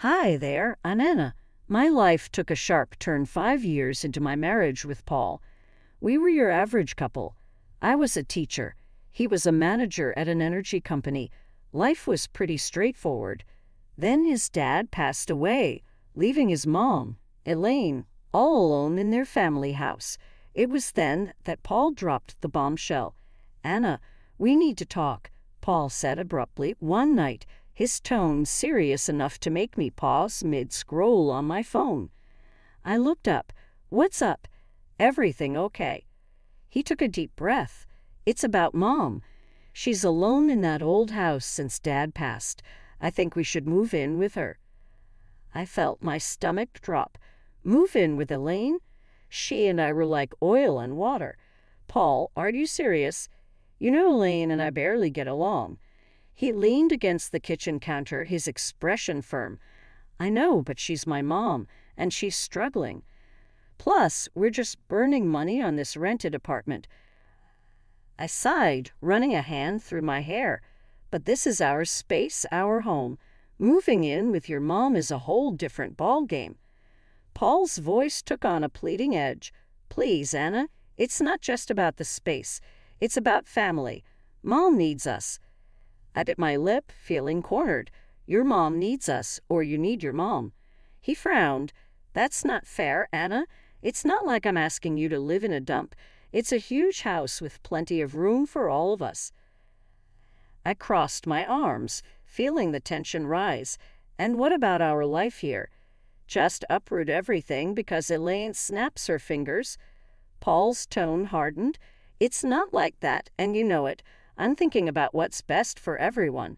Hi there, I'm Anna. My life took a sharp turn 5 years into my marriage with Paul. We were your average couple. I was a teacher. He was a manager at an energy company. Life was pretty straightforward. Then his dad passed away, leaving his mom, Elaine, all alone in their family house. It was then that Paul dropped the bombshell. "Anna, we need to talk," Paul said abruptly one night, his tone serious enough to make me pause mid-scroll on my phone. I looked up. "What's up?" "Everything okay." He took a deep breath. "It's about Mom. She's alone in that old house since Dad passed. I think we should move in with her." I felt my stomach drop. Move in with Elaine? She and I were like oil and water. "Paul, are you serious? You know Elaine and I barely get along." He leaned against the kitchen counter, his expression firm. "I know, but she's my mom, and she's struggling. Plus, we're just burning money on this rented apartment." I sighed, running a hand through my hair. "But this is our space, our home. Moving in with your mom is a whole different ballgame." Paul's voice took on a pleading edge. "Please, Anna, it's not just about the space. It's about family. Mom needs us." I bit my lip, feeling cornered. "Your mom needs us, or you need your mom." He frowned. "That's not fair, Anna. It's not like I'm asking you to live in a dump. It's a huge house with plenty of room for all of us." I crossed my arms, feeling the tension rise. "And what about our life here? Just uproot everything because Elaine snaps her fingers?" Paul's tone hardened. "It's not like that, and you know it. I'm thinking about what's best for everyone."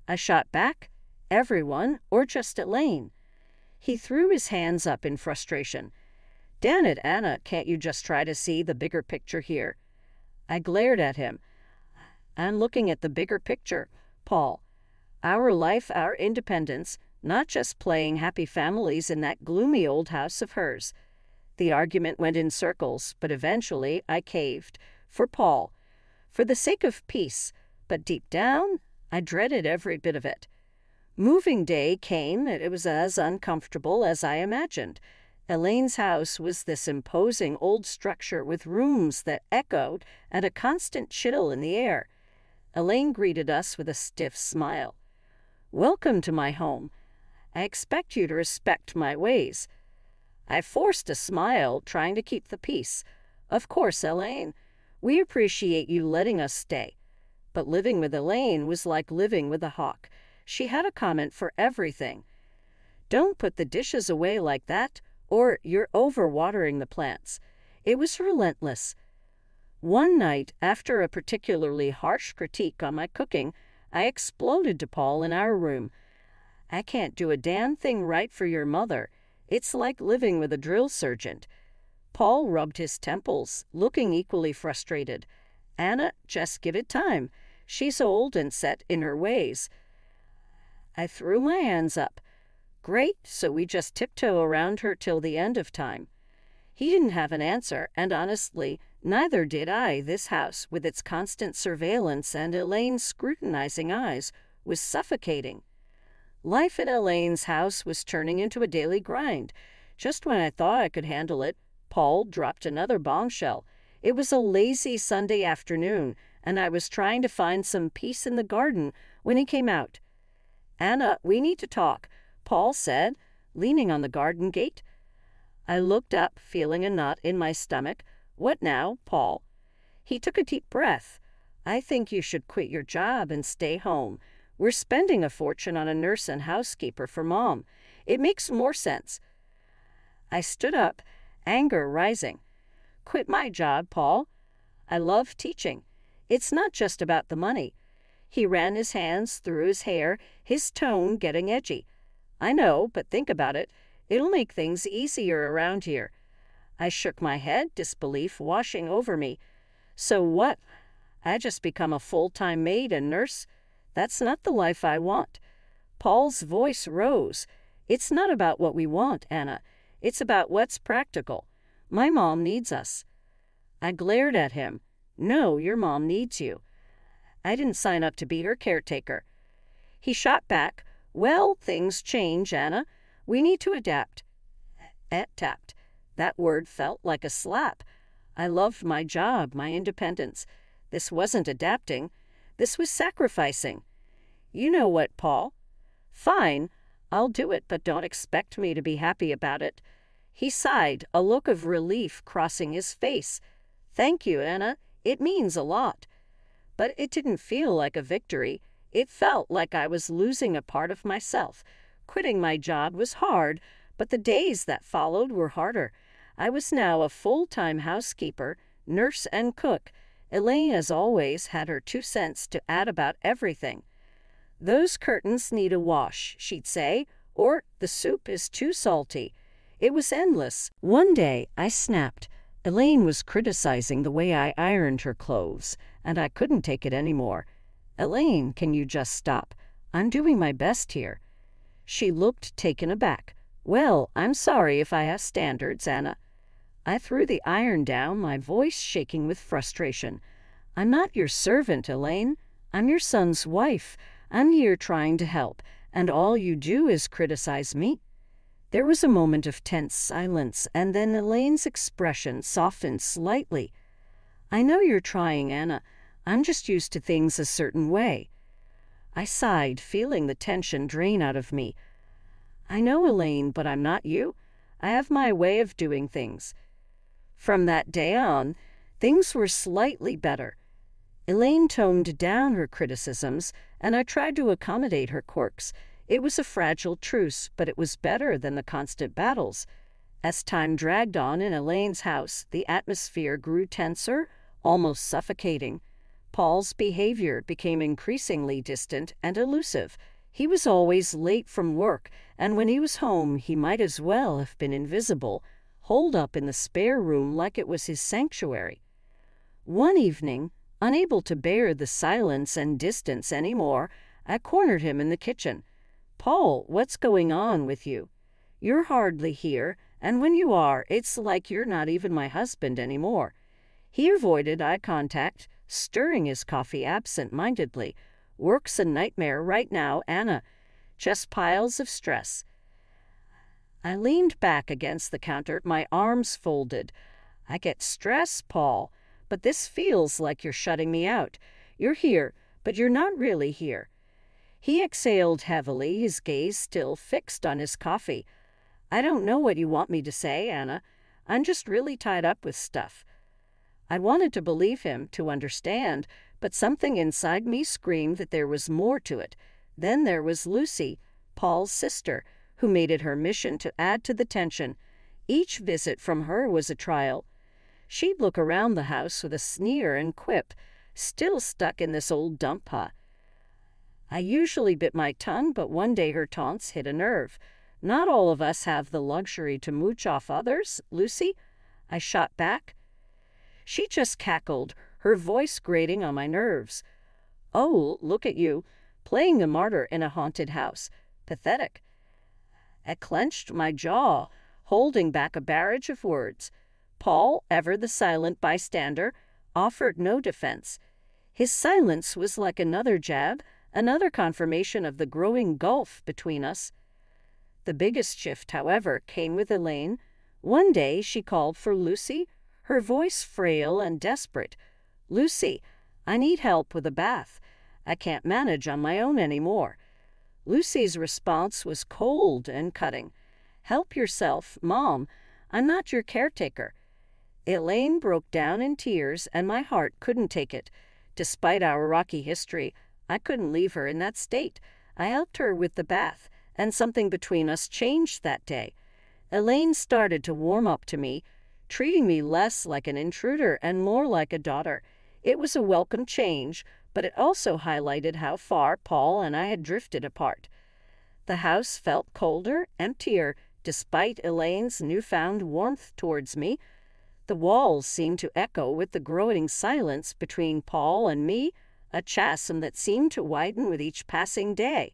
I shot back. "Everyone, or just Elaine?" He threw his hands up in frustration. "Damn it, Anna, can't you just try to see the bigger picture here?" I glared at him. "I'm looking at the bigger picture, Paul. Our life, our independence, not just playing happy families in that gloomy old house of hers." The argument went in circles, but eventually I caved. For Paul. For the sake of peace, but deep down, I dreaded every bit of it. Moving day came, and it was as uncomfortable as I imagined. Elaine's house was this imposing old structure with rooms that echoed and a constant chill in the air. Elaine greeted us with a stiff smile. "Welcome to my home. I expect you to respect my ways." I forced a smile, trying to keep the peace. "Of course, Elaine. We appreciate you letting us stay." But living with Elaine was like living with a hawk. She had a comment for everything. "Don't put the dishes away like that, or you're overwatering the plants." It was relentless. One night, after a particularly harsh critique on my cooking, I exploded to Paul in our room. "I can't do a damn thing right for your mother. It's like living with a drill sergeant." Paul rubbed his temples, looking equally frustrated. "Anna, just give it time. She's old and set in her ways." I threw my hands up. "Great, so we just tiptoe around her till the end of time." He didn't have an answer, and honestly, neither did I. This house, with its constant surveillance and Elaine's scrutinizing eyes, was suffocating. Life in Elaine's house was turning into a daily grind. Just when I thought I could handle it, Paul dropped another bombshell. It was a lazy Sunday afternoon, and I was trying to find some peace in the garden when he came out. "Anna, we need to talk," Paul said, leaning on the garden gate. I looked up, feeling a knot in my stomach. "What now, Paul?" He took a deep breath. "I think you should quit your job and stay home. We're spending a fortune on a nurse and housekeeper for Mom. It makes more sense." I stood up, anger rising. "Quit my job, Paul. I love teaching. It's not just about the money." He ran his hands through his hair, his tone getting edgy. "I know, but think about it. It'll make things easier around here." I shook my head, disbelief washing over me. "So what? I just become a full-time maid and nurse? That's not the life I want." Paul's voice rose. "It's not about what we want, Anna. It's about what's practical. My mom needs us." I glared at him. "No, your mom needs you. I didn't sign up to be her caretaker." He shot back. Well, things change, Anna. We need to adapt. Adapt. That word felt like a slap. I loved my job, my independence. This wasn't adapting. This was sacrificing. You know what, Paul? Fine, I'll do it, but don't expect me to be happy about it. He sighed, a look of relief crossing his face. Thank you, Anna. It means a lot. But it didn't feel like a victory. It felt like I was losing a part of myself. Quitting my job was hard, but the days that followed were harder. I was now a full-time housekeeper, nurse, and cook. Elaine, as always, had her 2 cents to add about everything. Those curtains need a wash, she'd say, or the soup is too salty. It was endless. One day, I snapped. Elaine was criticizing the way I ironed her clothes, and I couldn't take it anymore. Elaine, can you just stop? I'm doing my best here. She looked taken aback. Well, I'm sorry if I have standards, Anna. I threw the iron down, my voice shaking with frustration. I'm not your servant, Elaine. I'm your son's wife. I'm here trying to help, and all you do is criticize me. There was a moment of tense silence, and then Elaine's expression softened slightly. I know you're trying, Anna. I'm just used to things a certain way. I sighed, feeling the tension drain out of me. I know, Elaine, but I'm not you. I have my way of doing things. From that day on, things were slightly better. Elaine toned down her criticisms, and I tried to accommodate her quirks. It was a fragile truce, but it was better than the constant battles. As time dragged on in Elaine's house, the atmosphere grew tenser, almost suffocating. Paul's behavior became increasingly distant and elusive. He was always late from work, and when he was home, he might as well have been invisible, holed up in the spare room like it was his sanctuary. One evening, unable to bear the silence and distance anymore, I cornered him in the kitchen. Paul, what's going on with you? You're hardly here, and when you are, it's like you're not even my husband anymore. He avoided eye contact, stirring his coffee absent-mindedly. Work's a nightmare right now, Anna. Just piles of stress. I leaned back against the counter, my arms folded. I get stress, Paul, but this feels like you're shutting me out. You're here, but you're not really here. He exhaled heavily, his gaze still fixed on his coffee. I don't know what you want me to say, Anna. I'm just really tied up with stuff. I wanted to believe him, to understand, but something inside me screamed that there was more to it. Then there was Lucy, Paul's sister, who made it her mission to add to the tension. Each visit from her was a trial. She'd look around the house with a sneer and quip, still stuck in this old dump pot. I usually bit my tongue, but one day her taunts hit a nerve. Not all of us have the luxury to mooch off others, Lucy. I shot back. She just cackled, her voice grating on my nerves. Oh, look at you, playing the martyr in a haunted house. Pathetic. I clenched my jaw, holding back a barrage of words. Paul, ever the silent bystander, offered no defense. His silence was like another jab, another confirmation of the growing gulf between us. The biggest shift, however, came with Elaine. One day she called for Lucy, her voice frail and desperate. Lucy, I need help with a bath. I can't manage on my own anymore. Lucy's response was cold and cutting. Help yourself, Mom. I'm not your caretaker. Elaine broke down in tears, and my heart couldn't take it. Despite our rocky history, I couldn't leave her in that state. I helped her with the bath, and something between us changed that day. Elaine started to warm up to me, treating me less like an intruder and more like a daughter. It was a welcome change, but it also highlighted how far Paul and I had drifted apart. The house felt colder, emptier, despite Elaine's newfound warmth towards me. The walls seemed to echo with the growing silence between Paul and me, a chasm that seemed to widen with each passing day.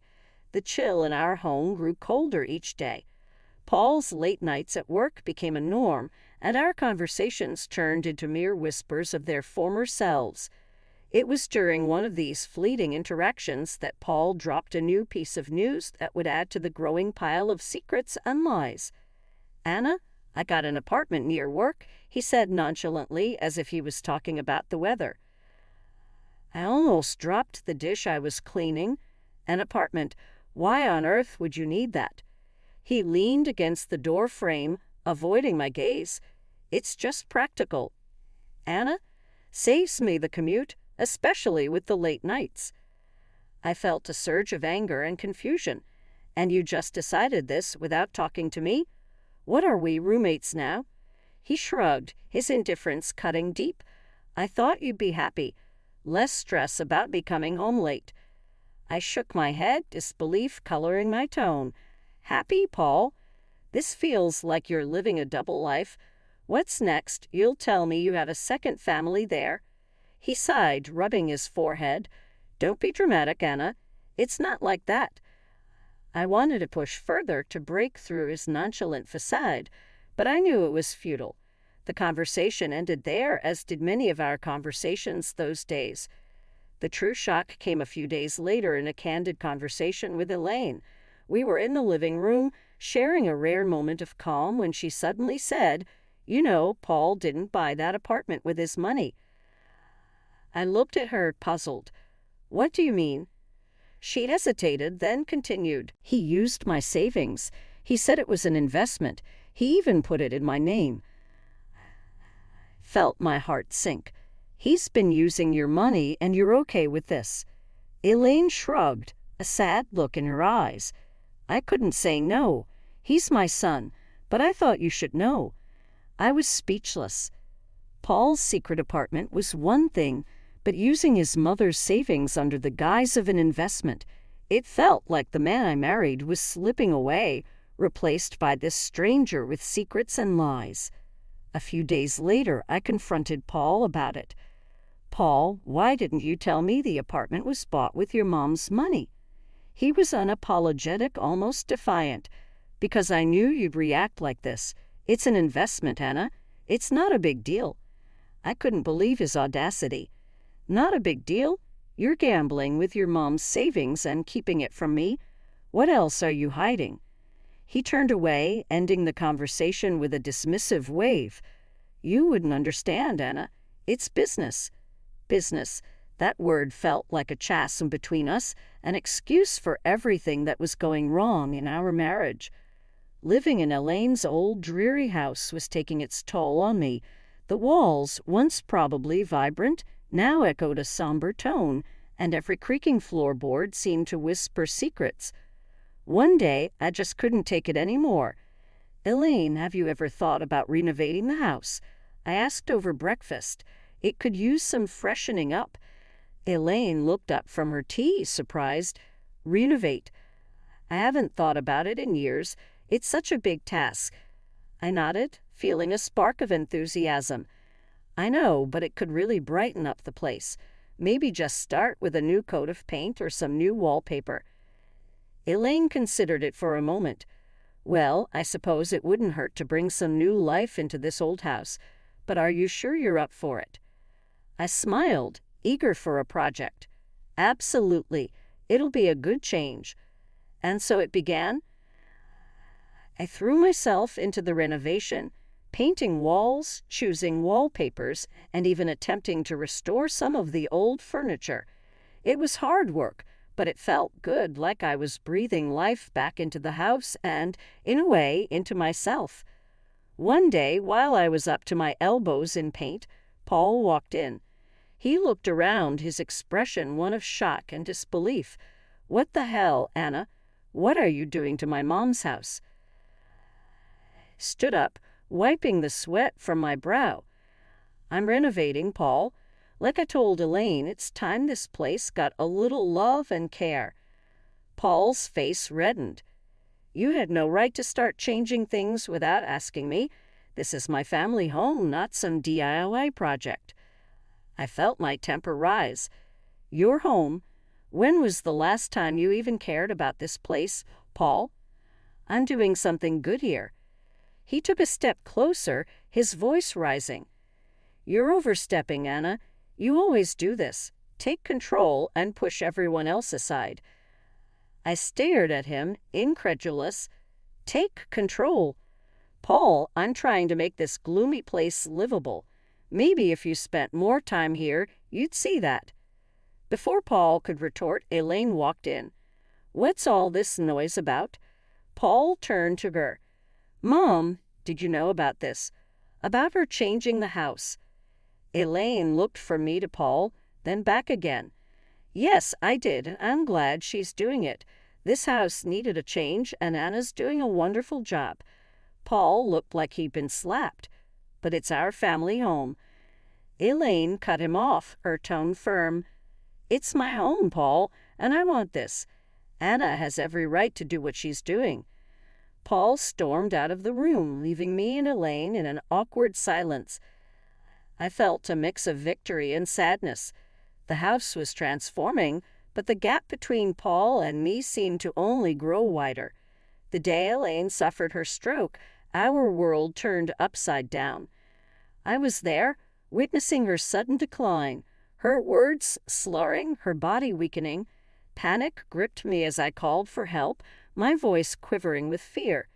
The chill in our home grew colder each day. Paul's late nights at work became a norm, and our conversations turned into mere whispers of their former selves. It was during one of these fleeting interactions that Paul dropped a new piece of news that would add to the growing pile of secrets and lies. "Anna, I got an apartment near work," he said nonchalantly, as if he was talking about the weather. I almost dropped the dish I was cleaning. "An apartment? Why on earth would you need that?" He leaned against the door frame, avoiding my gaze. "It's just practical, Anna. Saves me the commute, especially with the late nights." I felt a surge of anger and confusion. "And you just decided this without talking to me? What are we, roommates now?" He shrugged, his indifference cutting deep. "I thought you'd be happy. Less stress about me coming home late." I shook my head, disbelief coloring my tone. "Happy, Paul? This feels like you're living a double life. What's next? You'll tell me you have a second family there?" He sighed, rubbing his forehead. "Don't be dramatic, Anna. It's not like that." I wanted to push further, to break through his nonchalant facade, but I knew it was futile. The conversation ended there, as did many of our conversations those days. The true shock came a few days later in a candid conversation with Elaine. We were in the living room, sharing a rare moment of calm, when she suddenly said, "You know, Paul didn't buy that apartment with his money." I looked at her, puzzled. "What do you mean?" She hesitated, then continued. "He used my savings. He said it was an investment. He even put it in my name." Felt my heart sink. "He's been using your money, and you're okay with this?" Elaine shrugged, a sad look in her eyes. "I couldn't say no. He's my son, but I thought you should know." I was speechless. Paul's secret apartment was one thing, but using his mother's savings under the guise of an investment, it felt like the man I married was slipping away, replaced by this stranger with secrets and lies. A few days later, I confronted Paul about it. "Paul, why didn't you tell me the apartment was bought with your mom's money?" He was unapologetic, almost defiant. "Because I knew you'd react like this. It's an investment, Anna. It's not a big deal." I couldn't believe his audacity. "Not a big deal? You're gambling with your mom's savings and keeping it from me. What else are you hiding?" He turned away, ending the conversation with a dismissive wave. "You wouldn't understand, Anna. It's business." Business. That word felt like a chasm between us, an excuse for everything that was going wrong in our marriage. Living in Elaine's old, dreary house was taking its toll on me. The walls, once probably vibrant, now echoed a somber tone, and every creaking floorboard seemed to whisper secrets. One day, I just couldn't take it any more. "Elaine, have you ever thought about renovating the house?" I asked over breakfast. "It could use some freshening up." Elaine looked up from her tea, surprised. "Renovate? I haven't thought about it in years. It's such a big task." I nodded, feeling a spark of enthusiasm. "I know, but it could really brighten up the place. Maybe just start with a new coat of paint or some new wallpaper." Elaine considered it for a moment. "Well, I suppose it wouldn't hurt to bring some new life into this old house. But are you sure you're up for it?" I smiled, eager for a project. "Absolutely. It'll be a good change." And so it began. I threw myself into the renovation, painting walls, choosing wallpapers, and even attempting to restore some of the old furniture. It was hard work, but it felt good, like I was breathing life back into the house and, in a way, into myself. One day, while I was up to my elbows in paint, Paul walked in. He looked around, his expression one of shock and disbelief. "What the hell, Anna? What are you doing to my mom's house?" Stood up, wiping the sweat from my brow. "I'm renovating, Paul. Like I told Elaine, it's time this place got a little love and care." Paul's face reddened. "You had no right to start changing things without asking me. This is my family home, not some DIY project." I felt my temper rise. "Your home? When was the last time you even cared about this place, Paul? I'm doing something good here." He took a step closer, his voice rising. "You're overstepping, Anna. You always do this. Take control and push everyone else aside. I stared at him, incredulous. Take control? Paul, I'm trying to make this gloomy place livable. Maybe if you spent more time here, you'd see that. Before Paul could retort, Elaine walked in. What's all this noise about? Paul turned to her. Mom, did you know about this? About her changing the house. Elaine looked from me to Paul, then back again. Yes, I did. I'm glad she's doing it. This house needed a change, and Anna's doing a wonderful job. Paul looked like he'd been slapped. But it's our family home. Elaine cut him off, her tone firm. It's my home, Paul, and I want this. Anna has every right to do what she's doing. Paul stormed out of the room, leaving me and Elaine in an awkward silence. I felt a mix of victory and sadness. The house was transforming, but the gap between Paul and me seemed to only grow wider. The day Elaine suffered her stroke, our world turned upside down. I was there, witnessing her sudden decline, her words slurring, her body weakening. Panic gripped me as I called for help, my voice quivering with fear.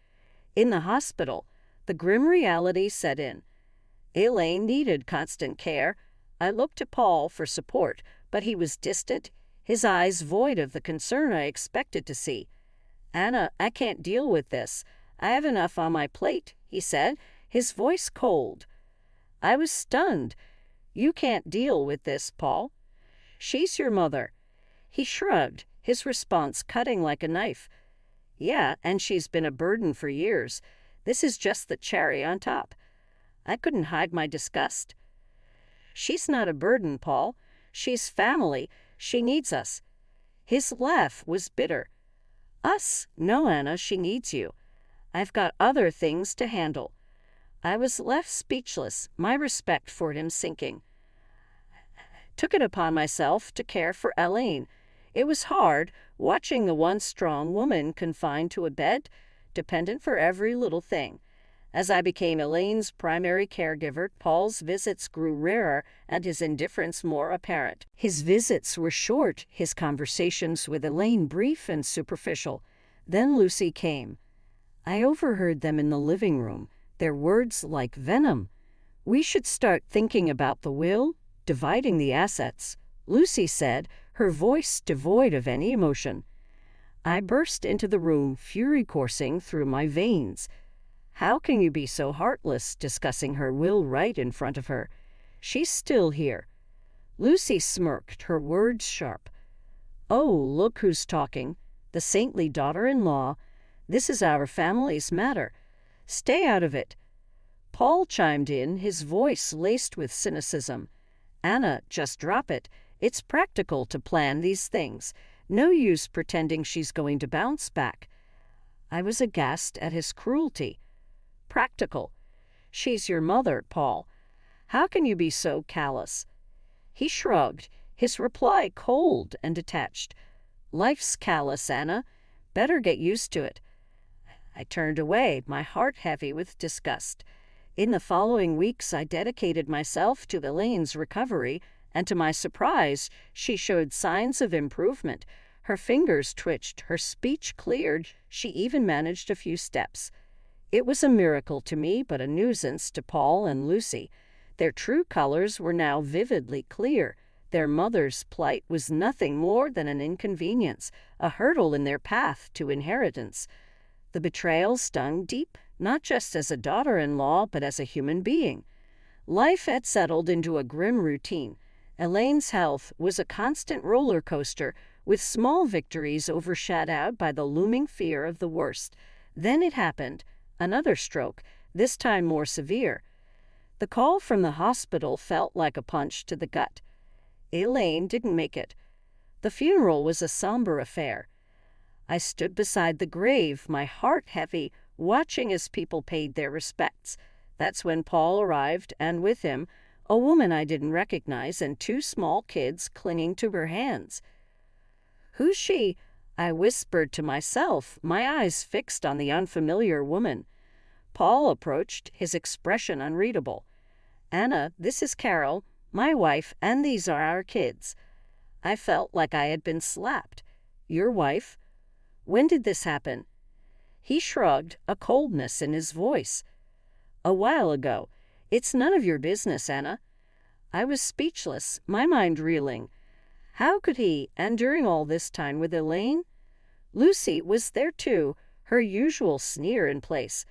In the hospital, the grim reality set in. Elaine needed constant care. I looked to Paul for support, but he was distant, his eyes void of the concern I expected to see. Anna, I can't deal with this. I have enough on my plate, he said, his voice cold. I was stunned. You can't deal with this, Paul. She's your mother. He shrugged, his response cutting like a knife. Yeah, and she's been a burden for years. This is just the cherry on top. I couldn't hide my disgust. She's not a burden, Paul. She's family. She needs us. His laugh was bitter. Us? No, Anna, she needs you. I've got other things to handle. I was left speechless, my respect for him sinking. Took it upon myself to care for Elaine. It was hard, watching the once strong woman confined to a bed, dependent for every little thing. As I became Elaine's primary caregiver, Paul's visits grew rarer and his indifference more apparent. His visits were short, his conversations with Elaine brief and superficial. Then Lucy came. I overheard them in the living room, their words like venom. We should start thinking about the will, dividing the assets, Lucy said, her voice devoid of any emotion. I burst into the room, fury coursing through my veins. How can you be so heartless, discussing her will right in front of her? She's still here. Lucy smirked, her words sharp. Oh, look who's talking. The saintly daughter-in-law. This is our family's matter. Stay out of it. Paul chimed in, his voice laced with cynicism. Anna, just drop it. It's practical to plan these things. No use pretending she's going to bounce back. I was aghast at his cruelty. Practical. She's your mother, Paul. How can you be so callous? He shrugged, his reply cold and detached. Life's callous, Anna. Better get used to it. I turned away, my heart heavy with disgust. In the following weeks, I dedicated myself to Elaine's recovery, and to my surprise, she showed signs of improvement. Her fingers twitched, her speech cleared, she even managed a few steps. It was a miracle to me, but a nuisance to Paul and Lucy. Their true colors were now vividly clear. Their mother's plight was nothing more than an inconvenience, a hurdle in their path to inheritance. The betrayal stung deep, not just as a daughter-in-law, but as a human being. Life had settled into a grim routine. Elaine's health was a constant roller coaster, with small victories overshadowed by the looming fear of the worst. Then it happened, another stroke, this time more severe. The call from the hospital felt like a punch to the gut. Elaine didn't make it. The funeral was a somber affair. I stood beside the grave, my heart heavy, watching as people paid their respects. That's when Paul arrived, and with him, a woman I didn't recognize and two small kids clinging to her hands. Who's she? I whispered to myself, my eyes fixed on the unfamiliar woman. Paul approached, his expression unreadable. Anna, this is Carol, my wife, and these are our kids. I felt like I had been slapped. Your wife? When did this happen? He shrugged, a coldness in his voice. A while ago. It's none of your business, Anna. I was speechless, my mind reeling. How could he, and during all this time with Elaine? Lucy was there too, her usual sneer in place.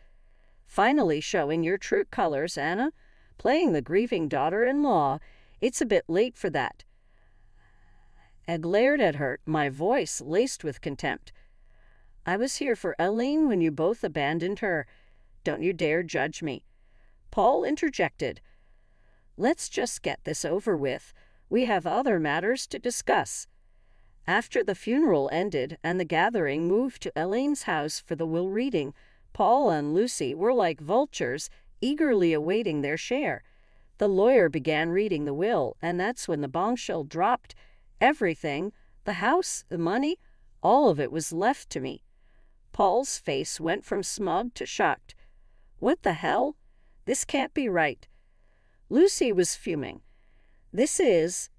Finally showing your true colors, Anna. Playing the grieving daughter-in-law. It's a bit late for that. I glared at her, my voice laced with contempt. I was here for Elaine when you both abandoned her. Don't you dare judge me. Paul interjected. Let's just get this over with. We have other matters to discuss. After the funeral ended and the gathering moved to Elaine's house for the will reading, Paul and Lucy were like vultures, eagerly awaiting their share. The lawyer began reading the will, and that's when the bombshell dropped. Everything, the house, the money, all of it was left to me. Paul's face went from smug to shocked. What the hell? This can't be right. Lucy was fuming.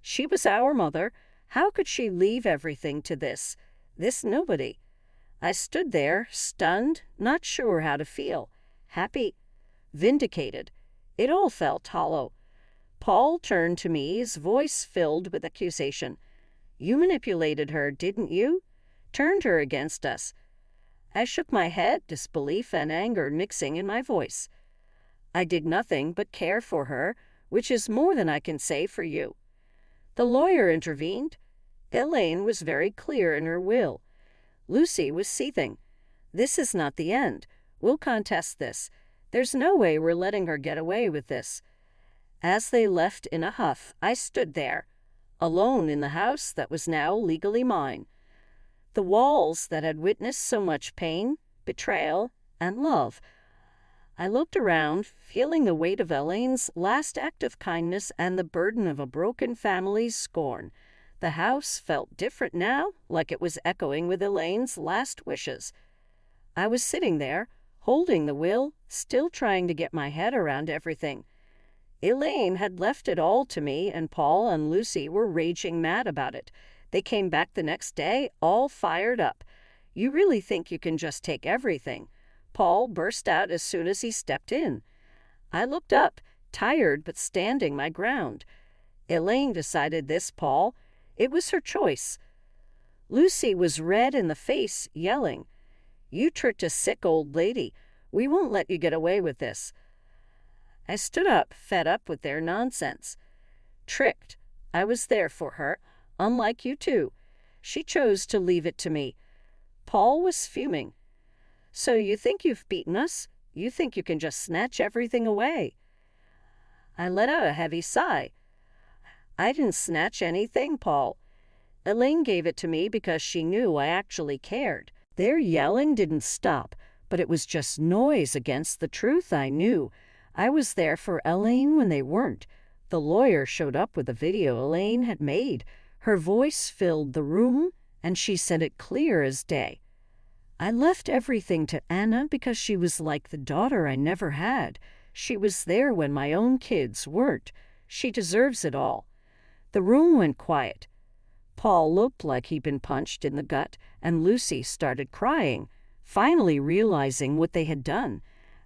She was our mother. How could she leave everything to this nobody? I stood there, stunned, not sure how to feel. Happy, vindicated. It all felt hollow. Paul turned to me, his voice filled with accusation. You manipulated her, didn't you? Turned her against us. I shook my head, disbelief and anger mixing in my voice. I did nothing but care for her, which is more than I can say for you. The lawyer intervened. Elaine was very clear in her will. Lucy was seething. This is not the end. We'll contest this. There's no way we're letting her get away with this. As they left in a huff, I stood there, alone in the house that was now legally mine. The walls that had witnessed so much pain, betrayal, and love. I looked around, feeling the weight of Elaine's last act of kindness and the burden of a broken family's scorn. The house felt different now, like it was echoing with Elaine's last wishes. I was sitting there, holding the will, still trying to get my head around everything. Elaine had left it all to me, and Paul and Lucy were raging mad about it. They came back the next day, all fired up. You really think you can just take everything? Paul burst out as soon as he stepped in. I looked up, tired but standing my ground. Elaine decided this, Paul. It was her choice. Lucy was red in the face, yelling, You tricked a sick old lady. We won't let you get away with this. I stood up, fed up with their nonsense. Tricked. I was there for her, unlike you two. She chose to leave it to me. Paul was fuming. So you think you've beaten us? You think you can just snatch everything away? I let out a heavy sigh. I didn't snatch anything, Paul. Elaine gave it to me because she knew I actually cared. Their yelling didn't stop, but it was just noise against the truth I knew. I was there for Elaine when they weren't. The lawyer showed up with a video Elaine had made. Her voice filled the room, and she said it clear as day. I left everything to Anna because she was like the daughter I never had. She was there when my own kids weren't. She deserves it all. The room went quiet. Paul looked like he'd been punched in the gut, and Lucy started crying, finally realizing what they had done.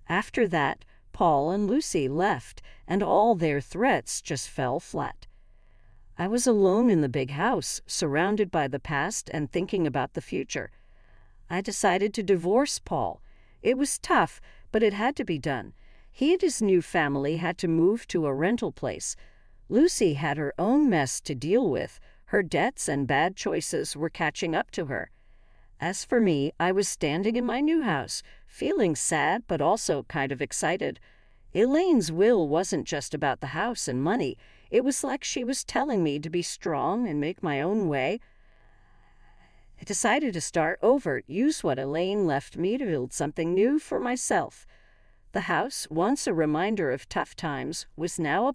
After that, Paul and Lucy left, and all their threats just fell flat. I was alone in the big house, surrounded by the past and thinking about the future. I decided to divorce Paul. It was tough, but it had to be done. He and his new family had to move to a rental place. Lucy had her own mess to deal with. Her debts and bad choices were catching up to her. As for me, I was standing in my new house, feeling sad but also kind of excited. Elaine's will wasn't just about the house and money. It was like she was telling me to be strong and make my own way. I decided to start over, use what Elaine left me to build something new for myself. The house, once a reminder of tough times, was now a